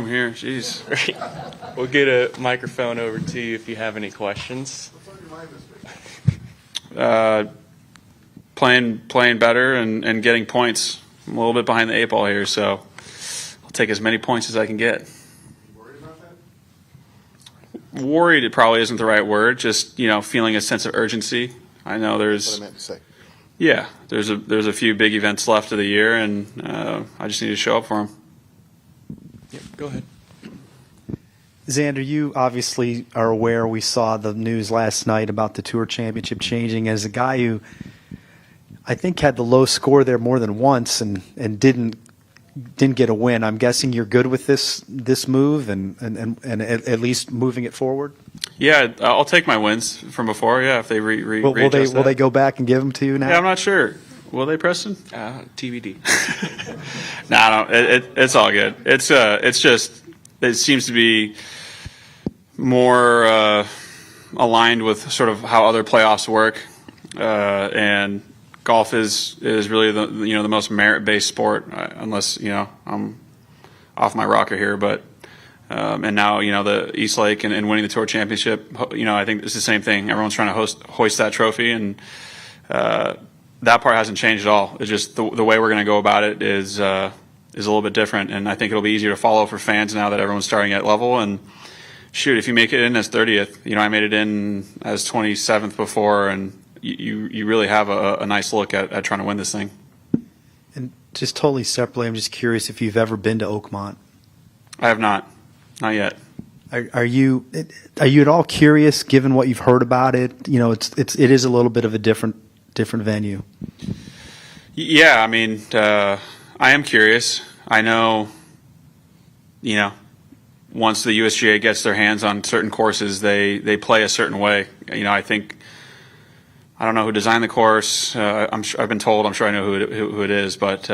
room here. Jeez. We'll get a microphone over to you if you have any questions. Playing better and getting points. I'm a little bit behind the eight ball here, so I'll take as many points as I can get. Worried about that? Worried, it probably isn't the right word. Just feeling a sense of urgency. I know there's. That's what I meant to say. Yeah, there's a few big events left of the year, and I just need to show up for them. Yep, go ahead. Xander, you obviously are aware we saw the news last night about the Tour Championship changing. As a guy who I think had the low score there more than once and didn't get a win, I'm guessing you're good with this move and at least moving it forward? Yeah, I'll take my wins from before. Yeah, if they will they go back and give them to you now? Yeah, I'm not sure. Will they, Preston? TBD. No, it's all good. It's just it seems to be more aligned with sort of how other playoffs work, and golf is really the most merit-based sport, unless I'm off my rocker here, but. And now, the East Lake and winning the Tour Championship, I think it's the same thing. Everyone's trying to hoist that trophy, and that part hasn't changed at all. It's just the way we're going to go about it is a little bit different, and I think it'll be easier to follow for fans now that everyone's starting at level. And shoot, if you make it in as 30th, I made it in as 27th before, and you really have a nice look at trying to win this thing. And just totally separately, I'm just curious if you've ever been to Oakmont. I have not. Not yet. Are you at all curious, given what you've heard about it? It is a little bit of a different venue. Yeah, I mean, I am curious. I know, once the USGA gets their hands on certain courses, they play a certain way. I think I don't know who designed the course. I've been told. I'm sure I know who it is. But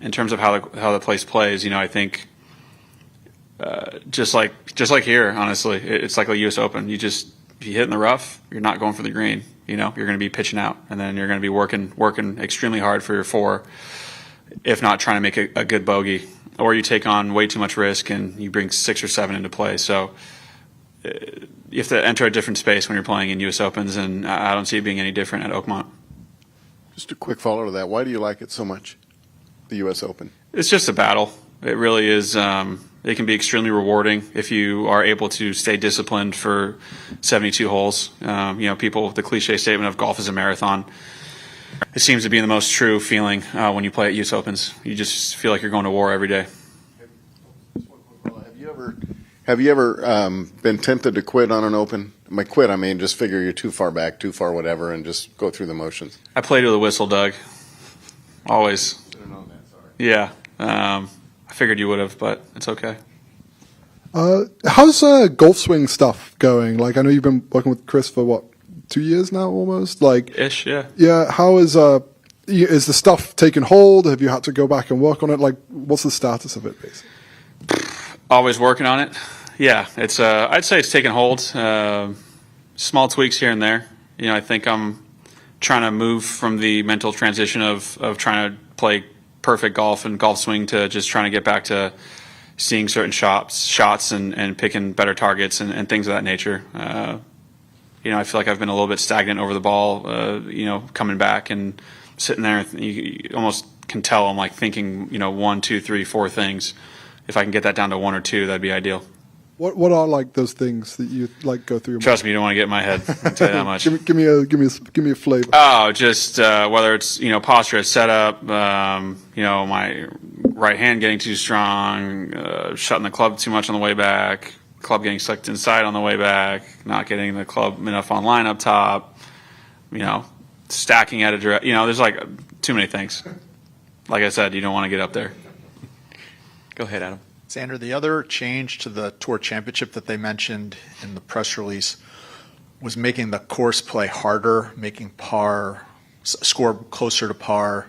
in terms of how the place plays, I think. Just like here, honestly, it's like a U.S. Open. If you hit in the rough, you're not going for the green. You're going to be pitching out, and then you're going to be working extremely hard for your four, if not trying to make a good bogey. Or you take on way too much risk and you bring 6 or 7 into play. So you have to enter a different space when you're playing in U.S. Opens, and I don't see it being any different at Oakmont. Just a quick follow to that. Why do you like it so much, the U.S. Open? It's just a battle. It really is. It can be extremely rewarding if you are able to stay disciplined for 72 holes. The cliche statement of golf is a marathon. It seems to be the most true feeling when you play at U.S. Opens. You just feel like you're going to war every day. Have you ever been tempted to quit on an Open? By quit, I mean just figure you're too far back, too far whatever, and just go through the motions. I played with a whistle, Doug. Always. Yeah. I figured you would have, but it's okay. How's golf swing stuff going? Like, I know you've been working with Chris for 2 years now, almost. Ish, yeah. Yeah. How is the stuff taken hold? Have you had to go back and work on it? Like, what's the status of it, basically? Always working on it. Yeah, it's. I'd say it's taken hold. Small tweaks here and there. I think I'm trying to move from the mental transition of trying to play perfect golf and golf swing to just trying to get back to seeing certain shots and picking better targets and things of that nature. I feel like I've been a little bit stagnant over the ball, coming back and sitting there. You almost can tell I'm like thinking, 1, 2, 3, 4 things. If I can get that down to 1 or 2, that'd be ideal. What are like those things that you like go through? Trust me, you don't want to get in my head. I'll tell you that much. give me a flavor. Oh, just whether it's posture at setup, my right hand getting too strong, shutting the club too much on the way back, club getting sucked inside on the way back, not getting the club enough on line up top, stacking at a direct. There's like too many things. Like I said, you don't want to get up there. Go ahead, Adam. Xander, the other change to the Tour Championship that they mentioned in the press release was making the course play harder, making par, score closer to par,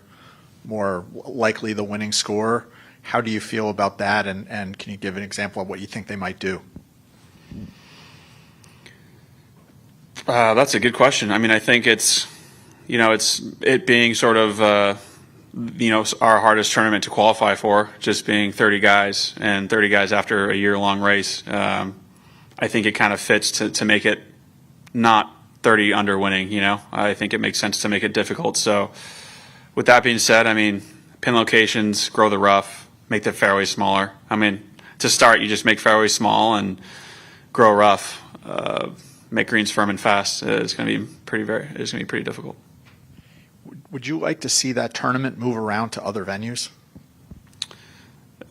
more likely the winning score. How do you feel about that, and can you give an example of what you think they might do? That's a good question. I mean, I think it's it being sort of our hardest tournament to qualify for, just being 30 guys and 30 guys after a year-long race. I think it kind of fits to make it not 30 under winning. I think it makes sense to make it difficult. So, with that being said, I mean, pin locations, grow the rough, make the fairways smaller. I mean, to start, you just make fairways small and grow rough, make greens firm and fast. It's going to be pretty difficult. Would you like to see that tournament move around to other venues?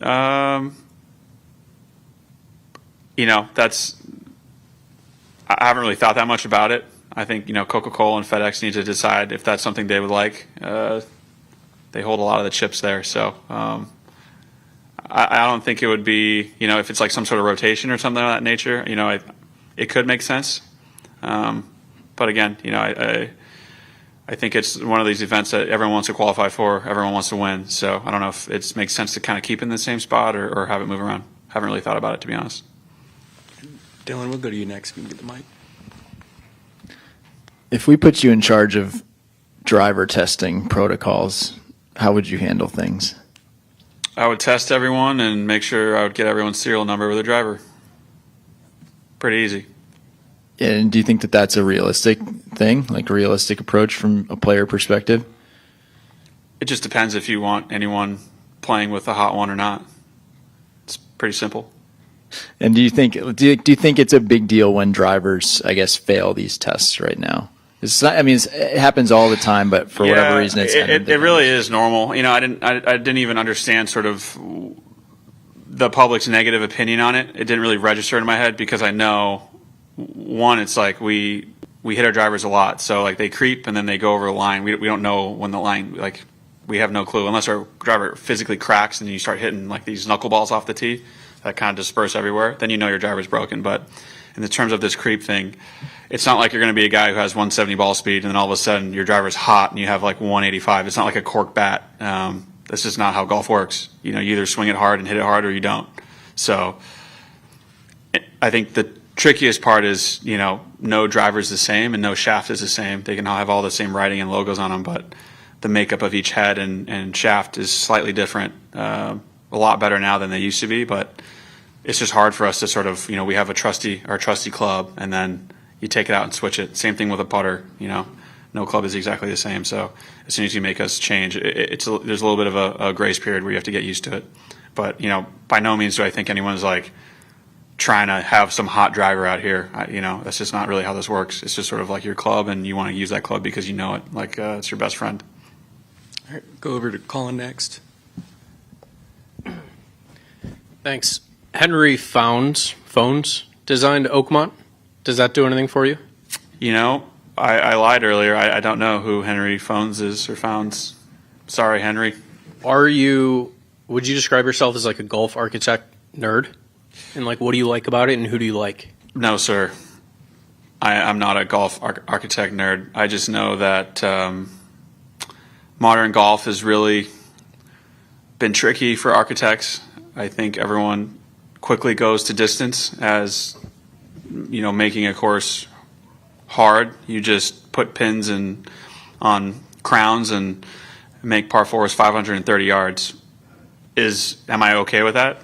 I haven't really thought that much about it. I think, Coca-Cola and FedEx need to decide if that's something they would like. They hold a lot of the chips there. So I don't think it would be, if it's like some sort of rotation or something of that nature, it could make sense. But again, I think it's one of these events that everyone wants to qualify for, everyone wants to win. So I don't know if it makes sense to kind of keep in the same spot or have it move around. Haven't really thought about it, to be honest. Dylan, we'll go to you next. You can get the mic. If we put you in charge of driver testing protocols, how would you handle things? I would test everyone and make sure I would get everyone's serial number with a driver. Pretty easy. And do you think that that's a realistic thing, like a realistic approach from a player perspective? It just depends if you want anyone playing with a hot one or not. It's pretty simple. And do you think it's a big deal when drivers, I guess, fail these tests right now? It happens all the time, but for whatever reason, it really is normal. I didn't even understand sort of the public's negative opinion on it. It didn't really register in my head because I know, one, it's like we hit our drivers a lot, so like they creep and then they go over the line. We don't know when the line, like, we have no clue unless our driver physically cracks and you start hitting like these knuckleballs off the tee that kind of disperse everywhere. Then your driver's broken. But in the terms of this creep thing, it's not like you're going to be a guy who has 170 ball speed and then all of a sudden your driver's hot and you have like 185. It's not like a cork bat. That's just not how golf works. You either swing it hard and hit it hard or you don't. So I think the trickiest part is, no driver's the same and no shaft is the same. They can all have all the same writing and logos on them, but the makeup of each head and shaft is slightly different. A lot better now than they used to be, but it's just hard for us to sort of, we have our trusty club, and then you take it out and switch it. Same thing with a putter, no club is exactly the same. So as soon as you make us change, there's a little bit of a grace period where you have to get used to it. But, by no means do I think anyone's like trying to have some hot driver out here. That's just not really how this works. It's just sort of like your club, and you want to use that club because you know it, like it's your best friend. All right, go over to Colin next. Thanks. Henry Phones designed Oakmont. Does that do anything for you? I lied earlier. I don't know who Henry Phones is or Founds. Sorry, Henry. Would you describe yourself as like a golf architect nerd? And like, what do you like about it and who do you like? No, sir. I'm not a golf architect nerd. I just know that modern golf has really been tricky for architects. I think everyone quickly goes to distance as, making a course hard. You just put pins on crowns and make par fours 530 yards. Am I okay with that?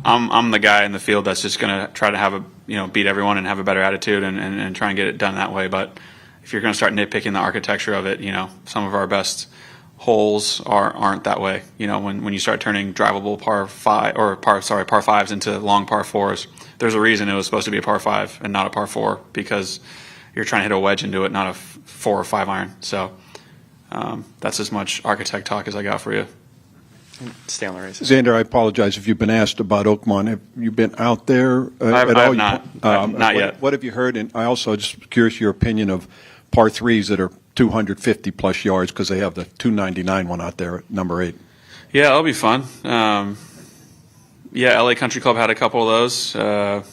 I'm the guy in the field that's just going to try to have beat everyone and have a better attitude and try and get it done that way. But if you're going to start nitpicking the architecture of it, some of our best holes aren't that way. When you start turning drivable par fives into long par fours, there's a reason it was supposed to be a par five and not a par four, because you're trying to hit a wedge into it, not a 4 or 5 iron. So that's as much architect talk as I got for you. Stay on the races. Xander, I apologize if you've been asked about Oakmont. Have you been out there I at all? Not yet. What have you heard? And I also just curious your opinion of par threes that are 250 plus yards, because they have the 299 one out there at number 8. Yeah, it'll be fun. LA Country Club had a couple of those. It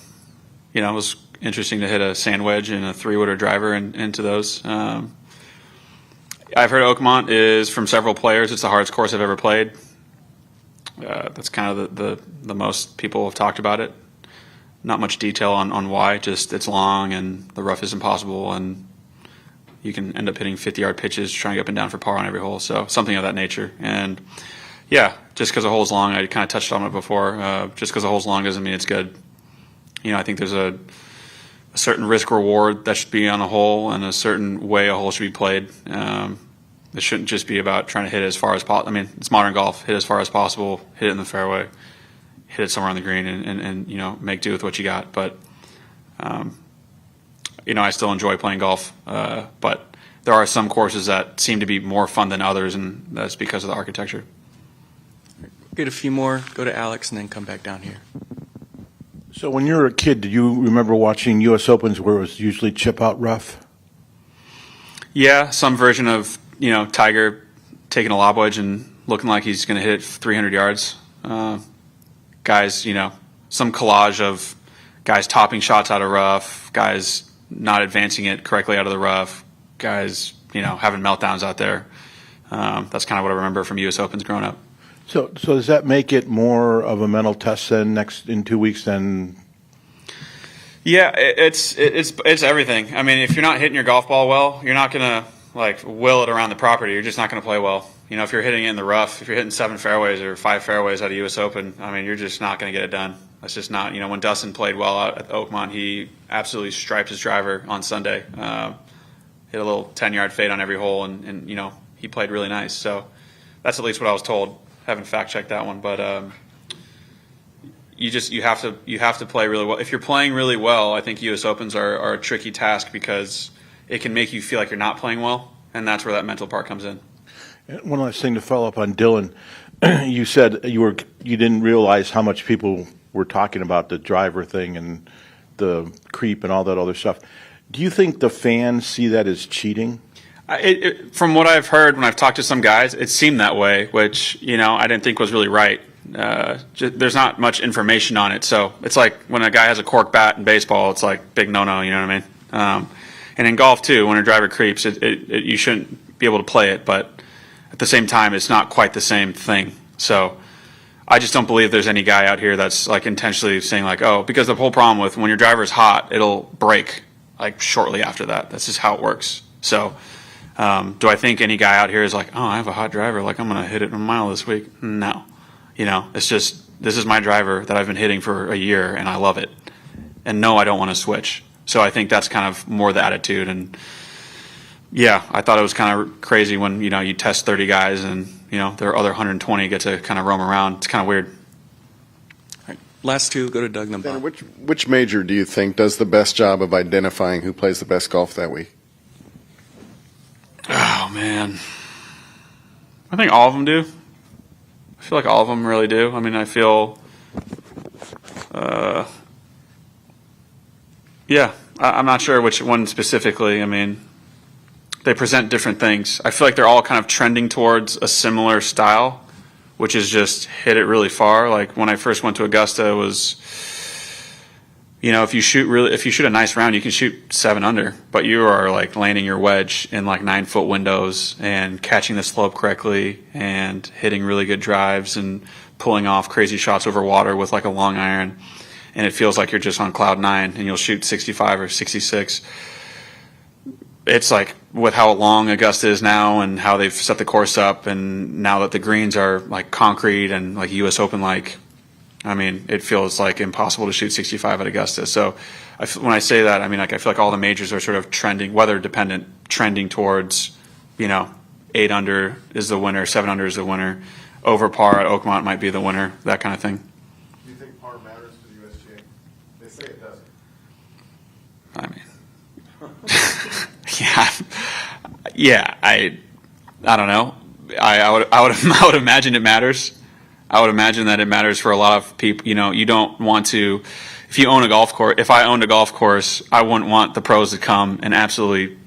was interesting to hit a sand wedge and a 3-wooder driver into those. I've heard Oakmont is, from several players, it's the hardest course I've ever played. That's kind of the most people have talked about it. Not much detail on why, just it's long and the rough is impossible and you can end up hitting 50-yard pitches, trying to get up and down for par on every hole. So something of that nature. And yeah, just because a hole's long, I kind of touched on it before. Just because a hole's long doesn't mean it's good. I think there's a certain risk reward that should be on a hole, and a certain way a hole should be played. It shouldn't just be about trying to hit it as far as possible. I mean, it's modern golf. Hit as far as possible. Hit it in the fairway. Hit it somewhere on the green, and make do with what you got. But I still enjoy playing golf. But there are some courses that seem to be more fun than others, and that's because of the architecture. Get a few more, go to Alex, and then come back down here. So when you were a kid, do you remember watching U.S. Opens where it was usually chip out rough? Yeah, some version of Tiger taking a lob wedge and looking like he's going to hit it 300 yards. Guys, some collage of guys topping shots out of rough, guys not advancing it correctly out of the rough, guys having meltdowns out there. That's kind of what I remember from U.S. Opens growing up. So does that make it more of a mental test then in 2 weeks then? Yeah, it's everything. I mean, if you're not hitting your golf ball well, you're not gonna will it around the property. You're just not gonna play well. If you're hitting it in the rough, if you're hitting 7 fairways or 5 fairways at a U.S. Open, I mean, you're just not gonna get it done. That's just not. When Dustin played well out at Oakmont, he absolutely striped his driver on Sunday. Hit a little 10-yard fade on every hole, and he played really nice. So that's at least what I was told. Haven't fact checked that one, but you have to play really well. If you're playing really well, I think U.S. Opens are a tricky task because it can make you feel like you're not playing well, and that's where that mental part comes in. One last thing to follow up on Dylan, you said you didn't realize how much people were talking about the driver thing and the creep and all that other stuff. Do you think the fans see that as cheating? From what I've heard when I've talked to some guys, it seemed that way, which I didn't think was really right. There's not much information on it, so it's like when a guy has a cork bat in baseball, it's like big no-no. You know what I mean? And in golf too, when a driver creeps, you shouldn't be able to play it, but at the same time, it's not quite the same thing. So I just don't believe there's any guy out here that's intentionally saying because the whole problem with when your driver's hot, it'll break shortly after that. That's just how it works. So. Do I think any guy out here is I have a hot driver, I'm going to hit it a mile this week? No. It's just, this is my driver that I've been hitting for a year, and I love it. And no, I don't want to switch. So I think that's kind of more the attitude. And, yeah, I thought it was kind of crazy when, you test 30 guys and, their other 120 get to kind of roam around. It's kind of weird. All right, last two, go to Doug Number. Which major do you think does the best job of identifying who plays the best golf that week? Oh, man. I think all of them do. I feel like all of them really do. I mean, I feel, I'm not sure which one specifically. I mean, they present different things. I feel like they're all kind of trending towards a similar style, which is just hit it really far. Like when I first went to Augusta, it was, if you shoot a nice round, you can shoot 7 under, but you are landing your wedge in 9-foot windows and catching the slope correctly and hitting really good drives and pulling off crazy shots over water with a long iron. And it feels like you're just on cloud 9 and you'll shoot 65 or 66. It's with how long Augusta is now and how they've set the course up, and now that the greens are concrete and U.S. Open I mean, it feels impossible to shoot 65 at Augusta. So when I say that, I mean, I feel like all the majors are sort of trending, weather dependent, trending towards, 8 under is the winner, 7 under is the winner, over par at Oakmont might be the winner, that kind of thing. Do you think par matters to the USGA? They say it doesn't. I mean, yeah, I don't know. I would imagine it matters. I would imagine that it matters for a lot of people. You don't want to, if you own a golf course, if I owned a golf course, I wouldn't want the pros to come and absolutely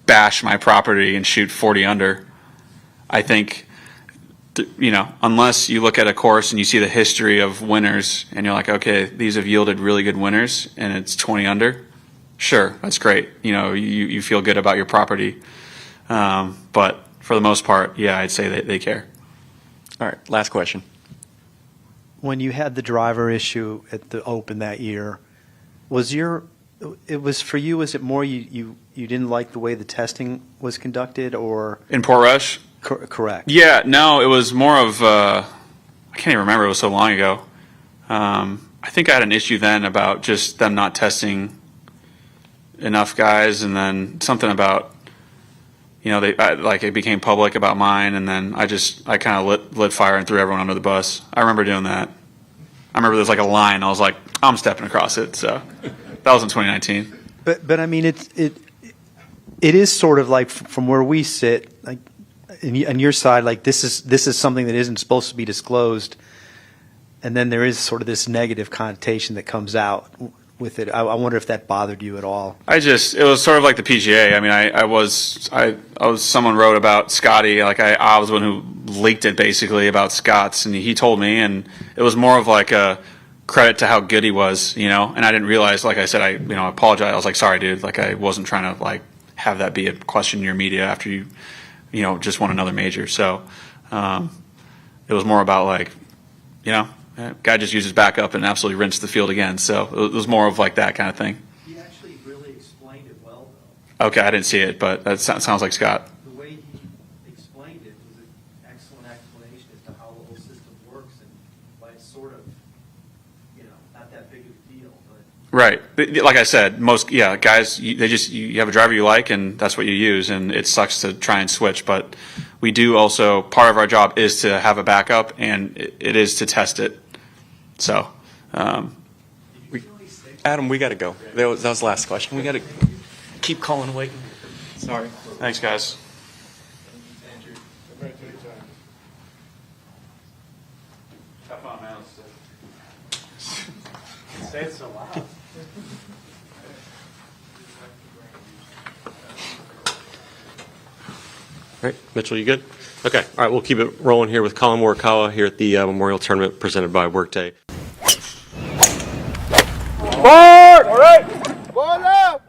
bash my property and shoot 40 under. I think, unless you look at a course and you see the history of winners and you're okay, these have yielded really good winners and it's 20 under, sure, that's great. You feel good about your property. But for the most part, yeah, I'd say they care. All right, last question. When you had the driver issue at the Open that year, was it more you you didn't like the way the testing was conducted, or In Portrush? correct? Yeah, no, it was more of, I can't even remember, it was so long ago. I think I had an issue then about just them not testing enough guys, and then something about, it became public about mine, and then I kind of lit fire and threw everyone under the bus. I remember doing that. I remember there's like a line, I was like, I'm stepping across it, so that was in 2019. But I mean, it is sort of like from where we sit, like on your side, like this is something that isn't supposed to be disclosed, and then there is sort of this negative connotation that comes out with it. I wonder if that bothered you at all. It was sort of like the PGA. I mean, I was someone wrote about Scotty, like I was the one who leaked it basically about Scott's, and he told me, and it was more of like a credit to how good he was, and I didn't realize, like I said, I apologize. I was like, sorry, dude, like I wasn't trying to like have that be a question in your media after you just won another major. So it was more about like, guy just used his backup and absolutely rinsed the field again. So it was more of like that kind of thing. He actually really explained it well, though. Okay, I didn't see it, but that sounds like Scott. The way he explained it was an excellent explanation as to how the whole system works and why it's sort of, not that big of a deal. But Right. Like I said, guys, you have a driver you like, and that's what you use, and it sucks to try and switch, but we do also, part of our job is to have a backup, and it is to test it. So, Adam, we got to go. That was the last question. We got to keep calling and waiting. Sorry. thanks, guys. Have fun, man. say it so loud. All right, Mitchell, you good? Okay. All right, we'll keep it rolling here with Colin Morikawa here at the Memorial Tournament presented by Workday. All right. Ball up.